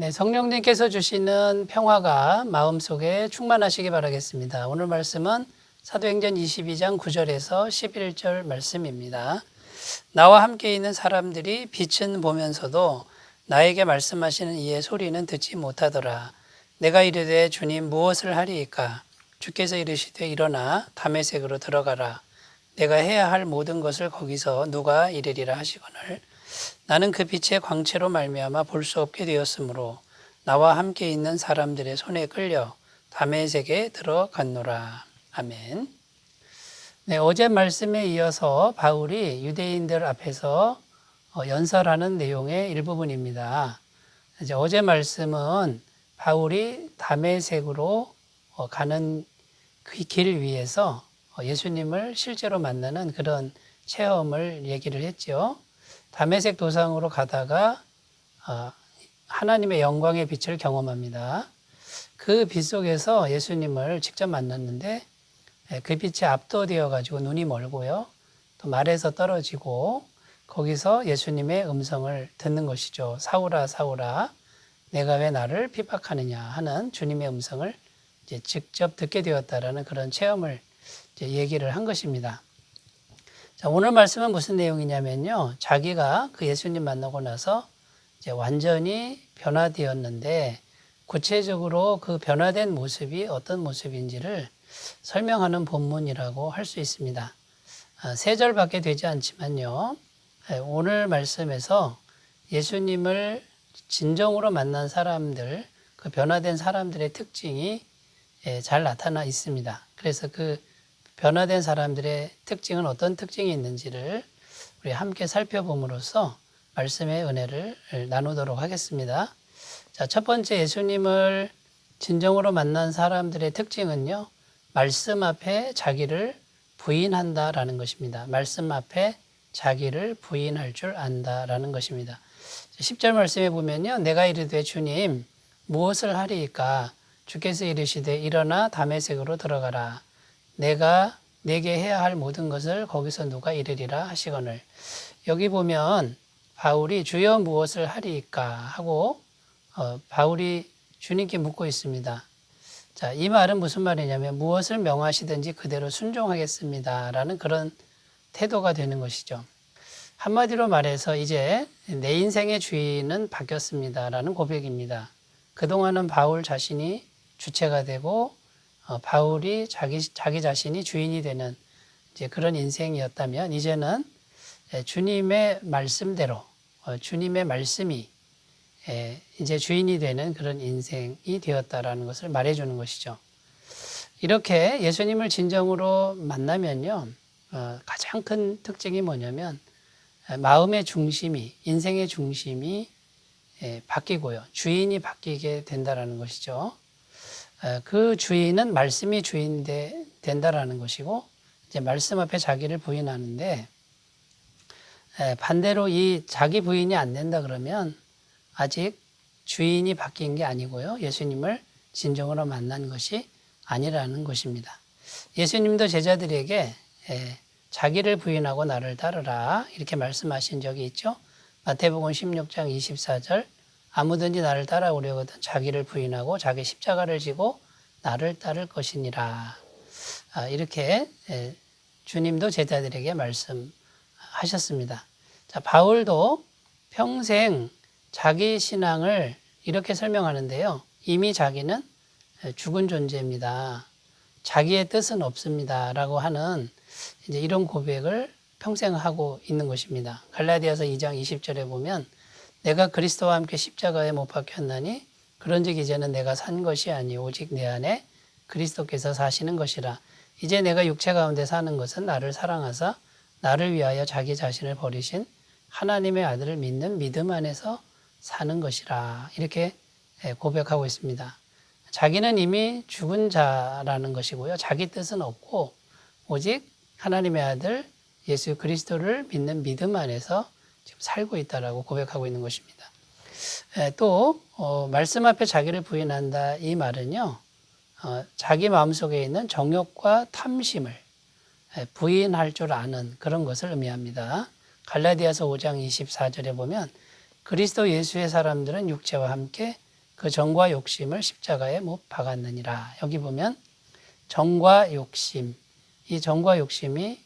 네, 성령님께서 주시는 평화가 마음속에 충만하시기 바라겠습니다. 오늘 말씀은 사도행전 22장 9절에서 11절 말씀입니다. 나와 함께 있는 사람들이 빛은 보면서도 나에게 말씀하시는 이의 소리는 듣지 못하더라. 내가 이르되 주님 무엇을 하리이까? 주께서 이르시되 일어나 다메섹으로 들어가라. 내가 해야 할 모든 것을 거기서 누가 이르리라 하시거늘 나는 그 빛의 광채로 말미암아 볼 수 없게 되었으므로 나와 함께 있는 사람들의 손에 끌려 다메섹에 들어갔노라. 아멘. 네, 어제 말씀에 이어서 바울이 유대인들 앞에서 연설하는 내용의 일부분입니다. 이제 어제 말씀은 바울이 다메섹으로 가는 그 길 위에서 예수님을 실제로 만나는 그런 체험을 얘기를 했죠. 다메섹 도상으로 가다가 하나님의 영광의 빛을 경험합니다. 그 빛 속에서 예수님을 직접 만났는데 그 빛에 압도되어 가지고 눈이 멀고요. 또 말에서 떨어지고 거기서 예수님의 음성을 듣는 것이죠. 사울아 사울아 내가 왜 나를 핍박하느냐 하는 주님의 음성을 이제 직접 듣게 되었다라는 그런 체험을 이제 얘기를 한 것입니다. 자, 오늘 말씀은 무슨 내용이냐면요. 자기가 그 예수님 만나고 나서 이제 완전히 변화되었는데 구체적으로 그 변화된 모습이 어떤 모습인지를 설명하는 본문이라고 할 수 있습니다. 3절밖에 되지 않지만요. 오늘 말씀에서 예수님을 진정으로 만난 사람들, 그 변화된 사람들의 특징이 잘 나타나 있습니다. 그래서 그 변화된 사람들의 특징은 어떤 특징이 있는지를 우리 함께 살펴봄으로써 말씀의 은혜를 나누도록 하겠습니다. 자, 첫 번째 예수님을 진정으로 만난 사람들의 특징은요. 말씀 앞에 자기를 부인한다라는 것입니다. 말씀 앞에 자기를 부인할 줄 안다라는 것입니다. 10절 말씀에 보면요. 내가 이르되 주님 무엇을 하리이까? 주께서 이르시되 일어나 다메섹으로 들어가라. 내가 내게 해야 할 모든 것을 거기서 누가 이르리라 하시거늘. 여기 보면 바울이 주여 무엇을 하리이까 하고 바울이 주님께 묻고 있습니다. 자, 이 말은 무슨 말이냐면 무엇을 명하시든지 그대로 순종하겠습니다 라는 그런 태도가 되는 것이죠. 한마디로 말해서 이제 내 인생의 주인은 바뀌었습니다 라는 고백입니다. 그동안은 바울 자신이 주체가 되고 바울이 자기 자신이 주인이 되는 이제 그런 인생이었다면 이제는 주님의 말씀대로 주님의 말씀이 이제 주인이 되는 그런 인생이 되었다라는 것을 말해주는 것이죠. 이렇게 예수님을 진정으로 만나면요, 가장 큰 특징이 뭐냐면 마음의 중심이 인생의 중심이 바뀌고요, 주인이 바뀌게 된다라는 것이죠. 그 주인은 말씀이 주인 된다라는 것이고 이제 말씀 앞에 자기를 부인하는데 반대로 이 자기 부인이 안 된다 그러면 아직 주인이 바뀐 게 아니고요. 예수님을 진정으로 만난 것이 아니라는 것입니다. 예수님도 제자들에게 자기를 부인하고 나를 따르라 이렇게 말씀하신 적이 있죠. 마태복음 16장 24절 아무든지 나를 따라오려거든 자기를 부인하고 자기 십자가를 지고 나를 따를 것이니라. 이렇게 주님도 제자들에게 말씀하셨습니다. 자, 바울도 평생 자기 신앙을 이렇게 설명하는데요. 이미 자기는 죽은 존재입니다. 자기의 뜻은 없습니다. 라고 하는 이제 이런 고백을 평생 하고 있는 것입니다. 갈라디아서 2장 20절에 보면 내가 그리스도와 함께 십자가에 못 박혔나니 그런즉 이제는 내가 산 것이 아니 오직 내 안에 그리스도께서 사시는 것이라. 이제 내가 육체 가운데 사는 것은 나를 사랑하사 나를 위하여 자기 자신을 버리신 하나님의 아들을 믿는 믿음 안에서 사는 것이라. 이렇게 고백하고 있습니다. 자기는 이미 죽은 자라는 것이고요. 자기 뜻은 없고 오직 하나님의 아들 예수 그리스도를 믿는 믿음 안에서 지금 살고 있다라고 고백하고 있는 것입니다. 또 말씀 앞에 자기를 부인한다 이 말은요. 자기 마음속에 있는 정욕과 탐심을 부인할 줄 아는 그런 것을 의미합니다. 갈라디아서 5장 24절에 보면 그리스도 예수의 사람들은 육체와 함께 그 정과 욕심을 십자가에 못 박았느니라. 여기 보면 정과 욕심, 이 정과 욕심이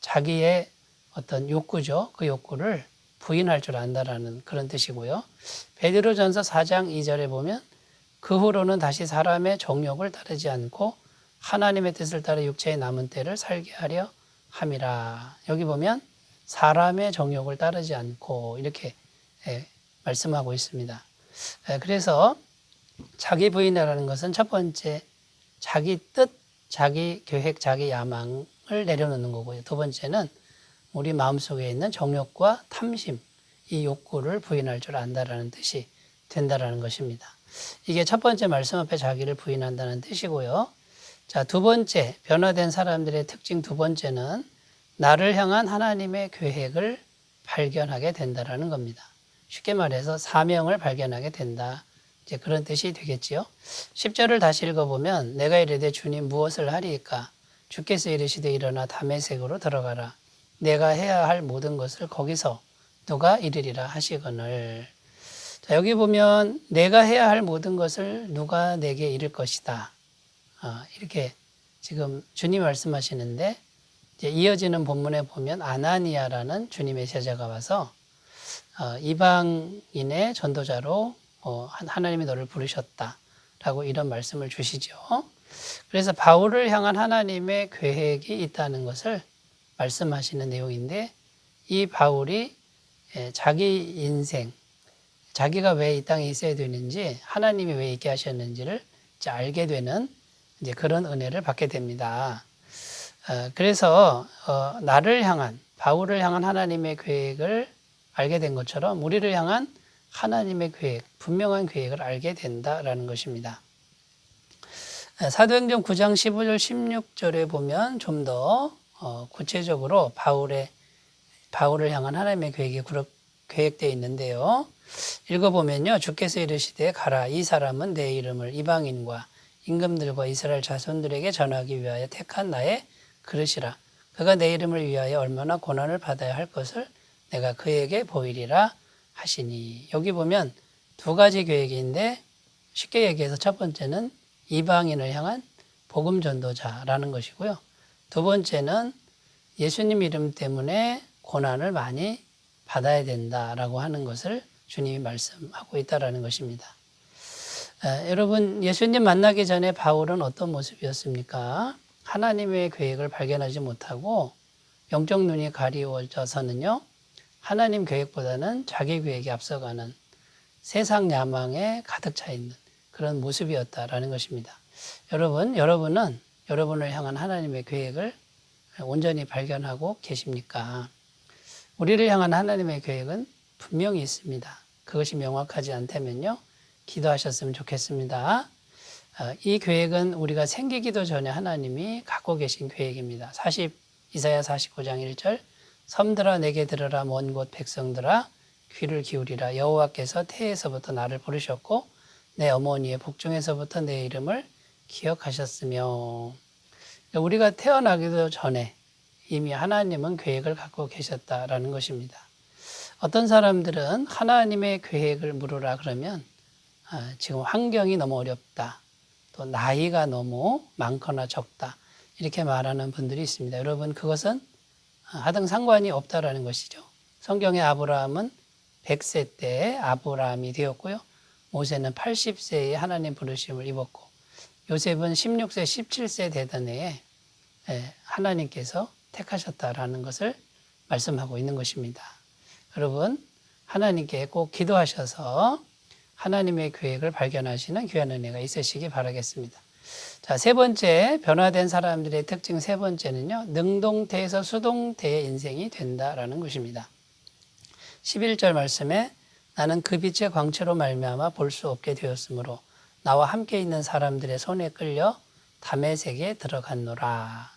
자기의 어떤 욕구죠. 그 욕구를 부인할 줄 안다라는 그런 뜻이고요. 베드로전서 4장 2절에 보면 그 후로는 다시 사람의 정욕을 따르지 않고 하나님의 뜻을 따라 육체의 남은 때를 살게 하려 함이라. 여기 보면 사람의 정욕을 따르지 않고 이렇게 말씀하고 있습니다. 그래서 자기 부인이라는 것은 첫 번째 자기 뜻, 자기 계획, 자기 야망을 내려놓는 거고요. 두 번째는 우리 마음속에 있는 정욕과 탐심, 이 욕구를 부인할 줄 안다라는 뜻이 된다라는 것입니다. 이게 첫 번째 말씀 앞에 자기를 부인한다는 뜻이고요. 자, 두 번째, 변화된 사람들의 특징 두 번째는 나를 향한 하나님의 계획을 발견하게 된다라는 겁니다. 쉽게 말해서 사명을 발견하게 된다. 이제 그런 뜻이 되겠지요. 10절을 다시 읽어보면 내가 이르되 주님 무엇을 하리이까? 주께서 이르시되 일어나 다메섹으로 들어가라. 내가 해야 할 모든 것을 거기서 누가 이르리라 하시거늘. 자, 여기 보면 내가 해야 할 모든 것을 누가 내게 이를 것이다. 이렇게 지금 주님 말씀하시는데 이제 이어지는 본문에 보면 아나니아라는 주님의 제자가 와서 이방인의 전도자로 하나님이 너를 부르셨다라고 이런 말씀을 주시죠. 그래서 바울을 향한 하나님의 계획이 있다는 것을 말씀하시는 내용인데 이 바울이 자기 인생, 자기가 왜 이 땅에 있어야 되는지 하나님이 왜 있게 하셨는지를 이제 알게 되는 이제 그런 은혜를 받게 됩니다. 그래서 나를 향한 바울을 향한 하나님의 계획을 알게 된 것처럼 우리를 향한 하나님의 계획, 분명한 계획을 알게 된다라는 것입니다. 사도행전 9장 15절 16절에 보면 좀 더 구체적으로 바울을 향한 하나님의 계획이 계획되어 있는데요. 읽어보면요. 주께서 이르시되 가라. 이 사람은 내 이름을 이방인과 임금들과 이스라엘 자손들에게 전하기 위하여 택한 나의 그릇이라. 그가 내 이름을 위하여 얼마나 고난을 받아야 할 것을 내가 그에게 보이리라 하시니. 여기 보면 두 가지 계획인데 쉽게 얘기해서 첫 번째는 이방인을 향한 복음 전도자라는 것이고요. 두 번째는 예수님 이름 때문에 고난을 많이 받아야 된다라고 하는 것을 주님이 말씀하고 있다라는 것입니다. 여러분, 예수님 만나기 전에 바울은 어떤 모습이었습니까? 하나님의 계획을 발견하지 못하고 영적 눈이 가리워져서는요, 하나님 계획보다는 자기 계획이 앞서가는 세상 야망에 가득 차 있는 그런 모습이었다라는 것입니다. 여러분은 여러분을 향한 하나님의 계획을 온전히 발견하고 계십니까? 우리를 향한 하나님의 계획은 분명히 있습니다. 그것이 명확하지 않다면요, 기도하셨으면 좋겠습니다. 이 계획은 우리가 생기기도 전에 하나님이 갖고 계신 계획입니다. 이사야 45장 1절 섬들아 내게 들으라 먼 곳 백성들아 귀를 기울이라. 여호와께서 태에서부터 나를 부르셨고 내 어머니의 복중에서부터 내 이름을 기억하셨으며. 우리가 태어나기도 전에 이미 하나님은 계획을 갖고 계셨다라는 것입니다. 어떤 사람들은 하나님의 계획을 물으라 그러면 지금 환경이 너무 어렵다, 또 나이가 너무 많거나 적다, 이렇게 말하는 분들이 있습니다. 여러분, 그것은 하등 상관이 없다라는 것이죠. 성경의 아브라함은 100세 때 아브라함이 되었고요. 모세는 80세에 하나님 부르심을 입었고, 요셉은 16세, 17세 되던 해에 하나님께서 택하셨다라는 것을 말씀하고 있는 것입니다. 여러분, 하나님께 꼭 기도하셔서 하나님의 계획을 발견하시는 귀한 은혜가 있으시기 바라겠습니다. 자, 세 번째, 변화된 사람들의 특징 세 번째는요, 능동태에서 수동태의 인생이 된다라는 것입니다. 11절 말씀에 나는 그 빛의 광채로 말미암아 볼 수 없게 되었으므로 나와 함께 있는 사람들의 손에 끌려 다메섹에 들어갔노라.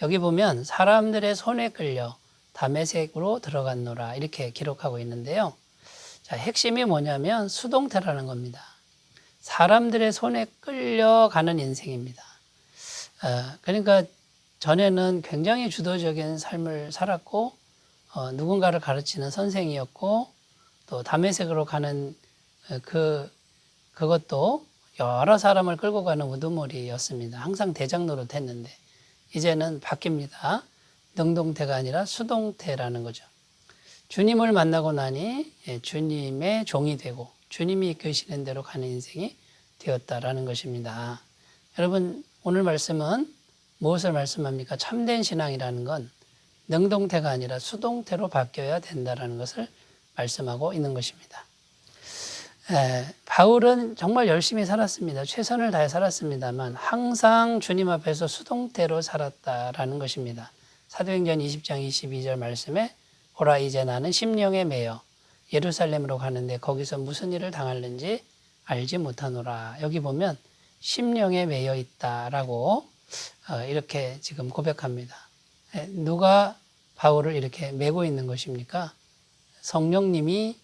여기 보면 사람들의 손에 끌려 다메섹으로 들어갔노라 이렇게 기록하고 있는데요. 자, 핵심이 뭐냐면 수동태라는 겁니다. 사람들의 손에 끌려가는 인생입니다. 그러니까 전에는 굉장히 주도적인 삶을 살았고 누군가를 가르치는 선생이었고 또 다메섹으로 가는 그 그것도 여러 사람을 끌고 가는 우두머리였습니다. 항상 대장 노릇했는데 이제는 바뀝니다. 능동태가 아니라 수동태라는 거죠. 주님을 만나고 나니 주님의 종이 되고 주님이 이끄시는 대로 가는 인생이 되었다라는 것입니다. 여러분, 오늘 말씀은 무엇을 말씀합니까? 참된 신앙이라는 건 능동태가 아니라 수동태로 바뀌어야 된다는 것을 말씀하고 있는 것입니다. 바울은 정말 열심히 살았습니다. 최선을 다해 살았습니다만 항상 주님 앞에서 수동태로 살았다라는 것입니다. 사도행전 20장 22절 말씀에 보라 이제 나는 심령에 매여 예루살렘으로 가는데 거기서 무슨 일을 당할는지 알지 못하노라. 여기 보면 심령에 매여 있다라고 이렇게 지금 고백합니다. 누가 바울을 이렇게 메고 있는 것입니까? 성령님이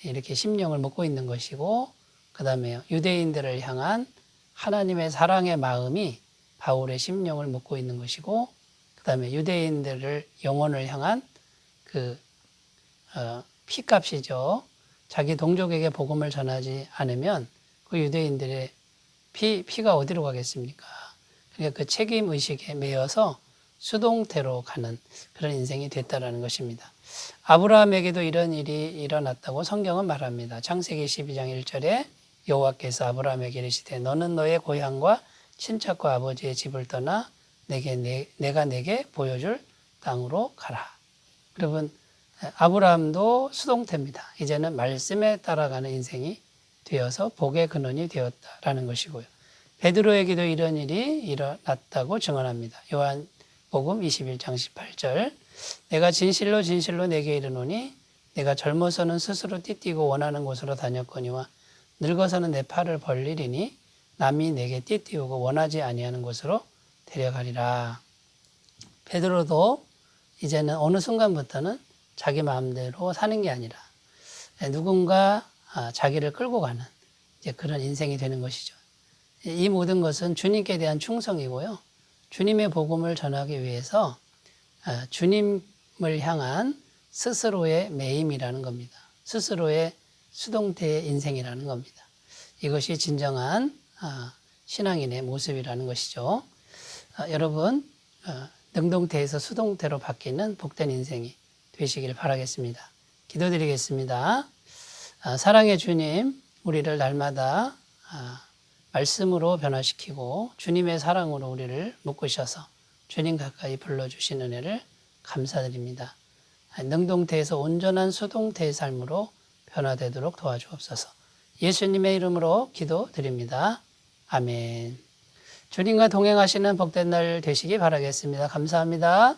이렇게 심령을 먹고 있는 것이고, 그 다음에 유대인들을 향한 하나님의 사랑의 마음이 바울의 심령을 먹고 있는 것이고, 그 다음에 유대인들을 영혼을 향한 그 피값이죠. 자기 동족에게 복음을 전하지 않으면 그 유대인들의 피가 어디로 가겠습니까? 그러니까 그 책임 의식에 매여서 수동태로 가는 그런 인생이 됐다라는 것입니다. 아브라함에게도 이런 일이 일어났다고 성경은 말합니다. 창세기 12장 1절에 여호와께서 아브라함에게 이르시되 너는 너의 고향과 친척과 아버지의 집을 떠나 내가 내게 보여줄 땅으로 가라. 여러분, 아브라함도 수동태입니다. 이제는 말씀에 따라가는 인생이 되어서 복의 근원이 되었다라는 것이고요. 베드로에게도 이런 일이 일어났다고 증언합니다. 요한복음 21장 18절 내가 진실로 진실로 내게 이르노니 내가 젊어서는 스스로 띠띠고 원하는 곳으로 다녔거니와 늙어서는 내 팔을 벌리리니 남이 내게 띠띠우고 원하지 아니하는 곳으로 데려가리라. 베드로도 이제는 어느 순간부터는 자기 마음대로 사는 게 아니라 누군가 자기를 끌고 가는 이제 그런 인생이 되는 것이죠. 이 모든 것은 주님께 대한 충성이고요. 주님의 복음을 전하기 위해서 주님을 향한 스스로의 매임이라는 겁니다. 스스로의 수동태의 인생이라는 겁니다. 이것이 진정한 신앙인의 모습이라는 것이죠. 여러분, 능동태에서 수동태로 바뀌는 복된 인생이 되시길 바라겠습니다. 기도드리겠습니다. 사랑의 주님, 우리를 날마다 말씀으로 변화시키고 주님의 사랑으로 우리를 묶으셔서 주님 가까이 불러주신 은혜를 감사드립니다. 능동태에서 온전한 수동태의 삶으로 변화되도록 도와주옵소서. 예수님의 이름으로 기도드립니다. 아멘. 주님과 동행하시는 복된 날 되시기 바라겠습니다. 감사합니다.